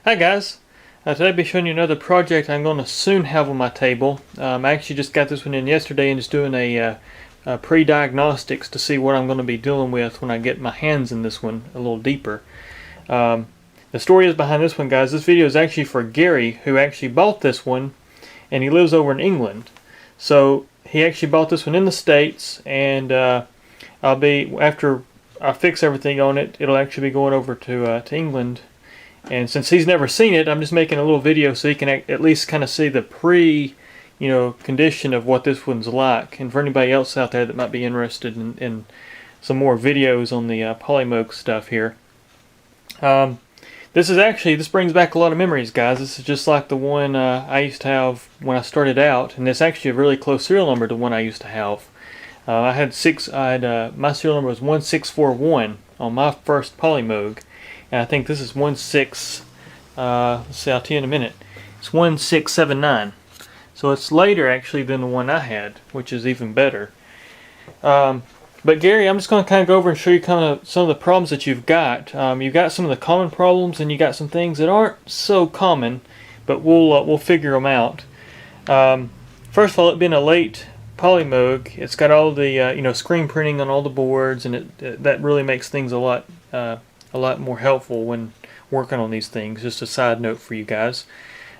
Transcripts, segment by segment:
Hi guys, today I'll be showing you another project I'm going to soon have on my table. I actually just got this one in yesterday and just doing a pre-diagnostics to see what I'm going to be dealing with when I get my hands in this one a little deeper. The story is behind this one, guys. This video is actually for Garry, who actually bought this one, and he lives over in England. So he actually bought this one in the States, and after I fix everything on it, it'll actually be going over to England. And since he's never seen it, I'm just making a little video so he can at least kind of see the condition of what this one's like. And for anybody else out there that might be interested in some more videos on the Polymoog stuff here. This brings back a lot of memories, guys. This is just like the one I used to have when I started out, and it's actually a really close serial number to one I used to have. My serial number was 1641 on my first Polymoog. And I think this is 16, let's see, I'll tell you in a minute. It's 1679. So it's later actually than the one I had, which is even better. But Garry, I'm just going to kind of go over and show you kind of some of the problems that you've got. You've got some of the common problems, and you got some things that aren't so common, but we'll figure them out. First of all, it being a late Polymoog, it's got all the screen printing on all the boards, and that really makes things a lot more helpful when working on these things. Just a side note for you guys.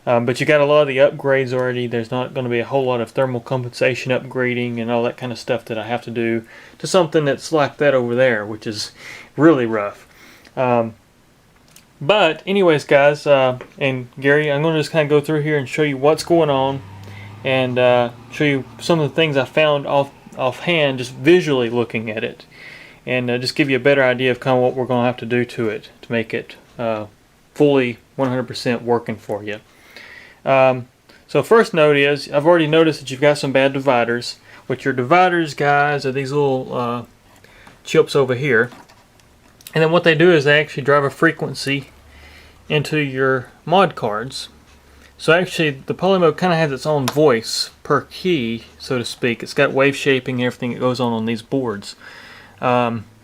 But you got a lot of the upgrades already. There's not going to be a whole lot of thermal compensation upgrading and all that kind of stuff that I have to do to something that's like that over there, which is really rough. But anyways, guys, and Garry, I'm going to just kind of go through here and show you what's going on, and show you some of the things I found offhand, just visually looking at it. And just give you a better idea of kind of what we're going to have to do to it to make it fully 100% working for you. So first note is, I've already noticed that you've got some bad dividers. What your dividers, guys, are these little chips over here. And then what they do is they actually drive a frequency into your mod cards. So actually the Polymoog kind of has its own voice per key, so to speak. It's got wave shaping and everything that goes on these boards.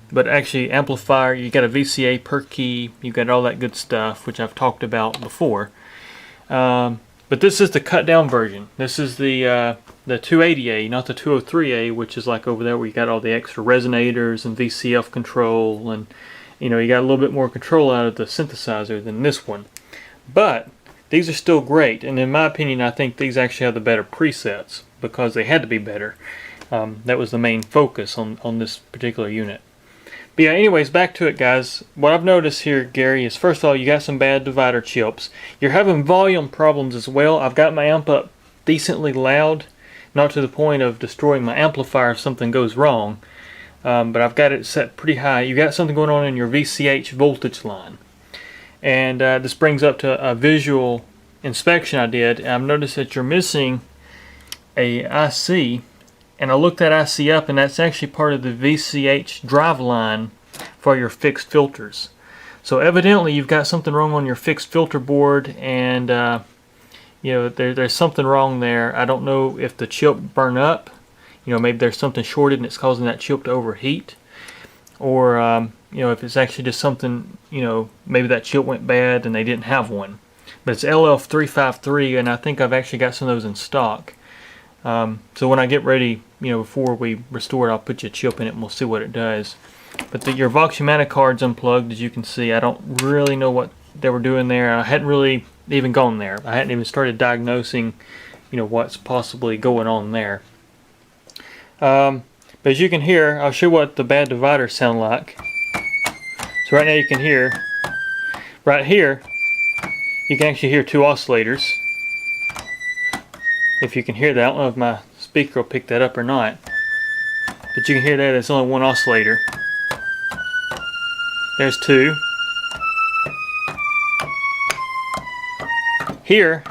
But actually amplifier, you got a VCA per key, you got all that good stuff, which I've talked about before. But this is the cut down version. This is the 280a, not the 203a, which is like over there where you got all the extra resonators and VCF control, and you got a little bit more control out of the synthesizer than this one. But these are still great, and in my opinion I think these actually have the better presets because they had to be better. That was the main focus on this particular unit. But yeah, anyways, back to it, guys. What I've noticed here, Garry, is first of all, you got some bad divider chips. You're having volume problems as well. I've got my amp up decently loud, not to the point of destroying my amplifier if something goes wrong, but I've got it set pretty high. You got something going on in your VCH voltage line. And this brings up to a visual inspection I did. I've noticed that you're missing a IC. And I looked that IC up, and that's actually part of the VCH drive line for your fixed filters. So evidently you've got something wrong on your fixed filter board, and there's something wrong there. I don't know if the chip burned up. Maybe there's something shorted and it's causing that chip to overheat, or if it's actually just something, maybe that chip went bad and they didn't have one. But it's LF353, and I think I've actually got some of those in stock. So when I get ready, before we restore it, I'll put you a chip in it and we'll see what it does. But your Voxhumana card's unplugged, as you can see. I don't really know what they were doing there. I hadn't really even gone there. I hadn't even started diagnosing, what's possibly going on there. But as you can hear, I'll show you what the bad dividers sound like. So right now you can hear, right here, you can actually hear two oscillators. If you can hear that, I don't know if my speaker will pick that up or not, but you can hear that there's only one oscillator. There's two. Here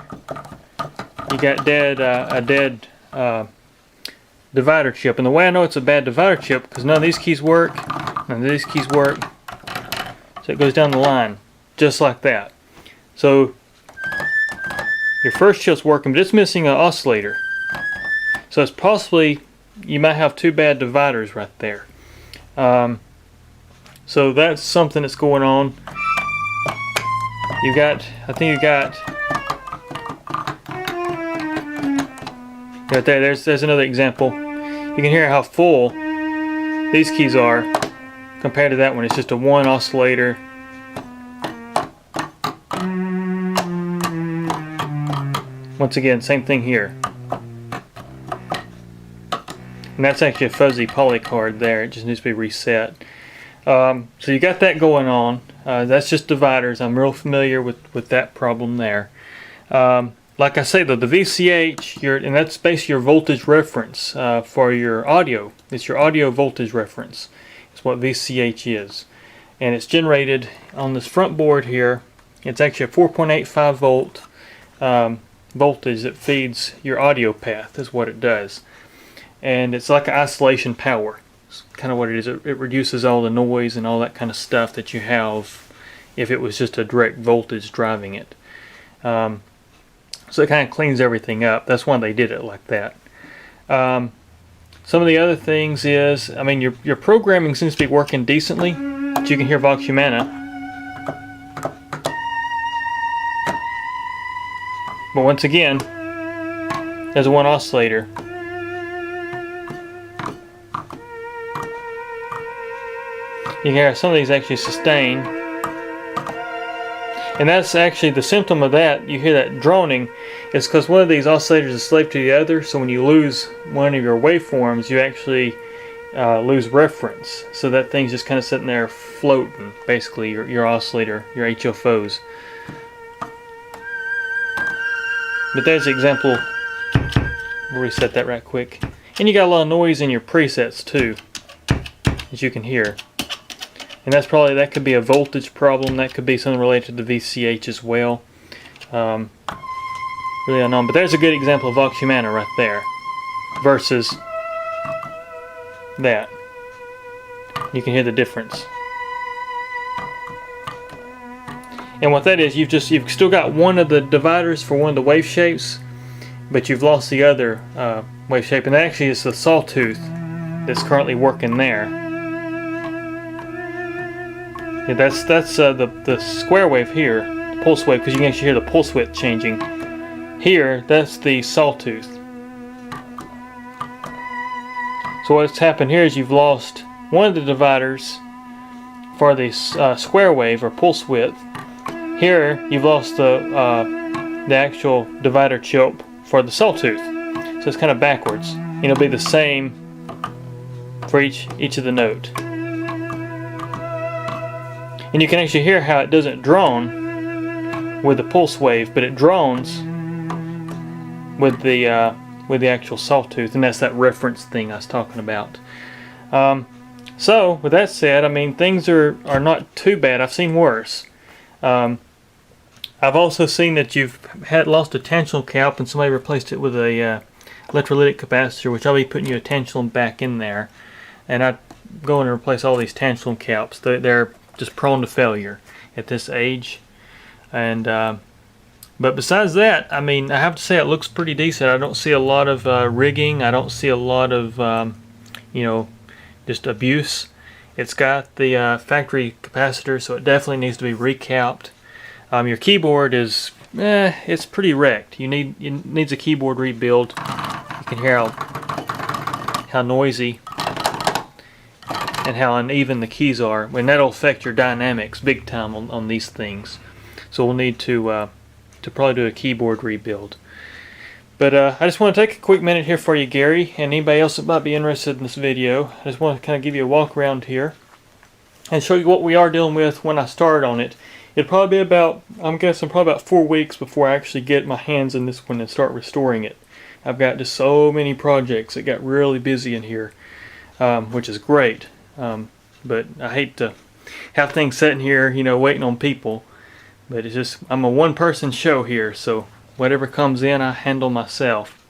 you got a dead divider chip, and the way I know it's a bad divider chip, because none of these keys work, none of these keys work, so it goes down the line just like that. So your first chip's working, but it's missing an oscillator. So it's possibly, you might have two bad dividers right there. So that's something that's going on. I think you got right there. There's another example. You can hear how full these keys are compared to that one. It's just a one oscillator. Once again, same thing here. And that's actually a fuzzy poly card there. It just needs to be reset. So you got that going on. That's just dividers. I'm real familiar with that problem there. Like I say though, the VCH, and that's basically your voltage reference for your audio. It's your audio voltage reference. It's what VCH is. And it's generated on this front board here. It's actually a 4.85 volt voltage that feeds your audio path, is what it does. And it's like an isolation power. It's kind of what it is. It reduces all the noise and all that kind of stuff that you have if it was just a direct voltage driving it. So it kind of cleans everything up. That's why they did it like that. Some of the other things is, I mean, your programming seems to be working decently. But you can hear Vox Humana. But once again, there's one oscillator. You can hear some of these actually sustain. And that's actually the symptom of that. You hear that droning. It's because one of these oscillators is slave to the other. So when you lose one of your waveforms, you actually lose reference. So that thing's just kind of sitting there floating, basically, your oscillator, your HFOs. But there's the example. We'll reset that right quick. And you got a lot of noise in your presets too, as you can hear. And that could be a voltage problem. That could be something related to the VCH as well. Really unknown. But there's a good example of Vox Humana right there versus that. You can hear the difference. And what that is, you've still got one of the dividers for one of the wave shapes, but you've lost the other wave shape. And that actually is the sawtooth that's currently working there. Yeah, that's the square wave here, the pulse wave, because you can actually hear the pulse width changing. Here, that's the sawtooth. So what's happened here is you've lost one of the dividers for the square wave or pulse width. Here, you've lost the actual divider chip for the sawtooth. So it's kind of backwards. And it'll be the same for each of the note. And you can actually hear how it doesn't drone with the pulse wave, but it drones with the actual sawtooth, and that's that reference thing I was talking about. So with that said, I mean, things are not too bad. I've seen worse. I've also seen that you've lost a tantalum cap and somebody replaced it with a electrolytic capacitor, which I'll be putting your tantalum back in there, and I go in and replace all these tantalum caps. They're just prone to failure at this age. And but besides that, I mean, I have to say it looks pretty decent. I don't see a lot of rigging. I don't see a lot of just abuse. It's got the factory capacitor, so it definitely needs to be recapped. Your keyboard is it's pretty wrecked. It needs a keyboard rebuild. You can hear how noisy and how uneven the keys are, and that'll affect your dynamics big time on these things. So we'll need to probably do a keyboard rebuild. But I just want to take a quick minute here for you, Gary, and anybody else that might be interested in this video. I just want to kind of give you a walk around here and show you what we are dealing with when I start on it. It'll probably be about, I'm guessing, probably about 4 weeks before I actually get my hands on this one and start restoring it. I've got just so many projects that got really busy in here, which is great. But I hate to have things sitting here, waiting on people. But it's just, I'm a one-person show here, so whatever comes in, I handle myself.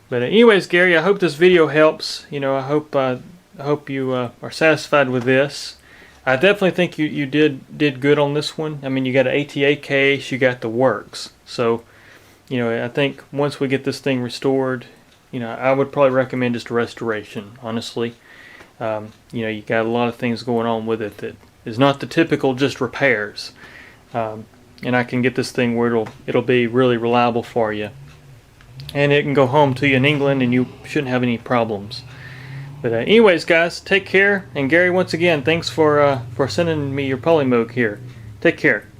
But anyways, Gary, I hope this video helps. I hope you are satisfied with this. I definitely think you did good on this one. I mean, you got an ATA case, you got the works. So, I think once we get this thing restored, I would probably recommend just a restoration, honestly. You got a lot of things going on with it that is not the typical just repairs. and I can get this thing where it'll be really reliable for you, and it can go home to you in England, and you shouldn't have any problems. But anyways, guys, take care. And Gary, once again, thanks for sending me your Polymoog here. Take care.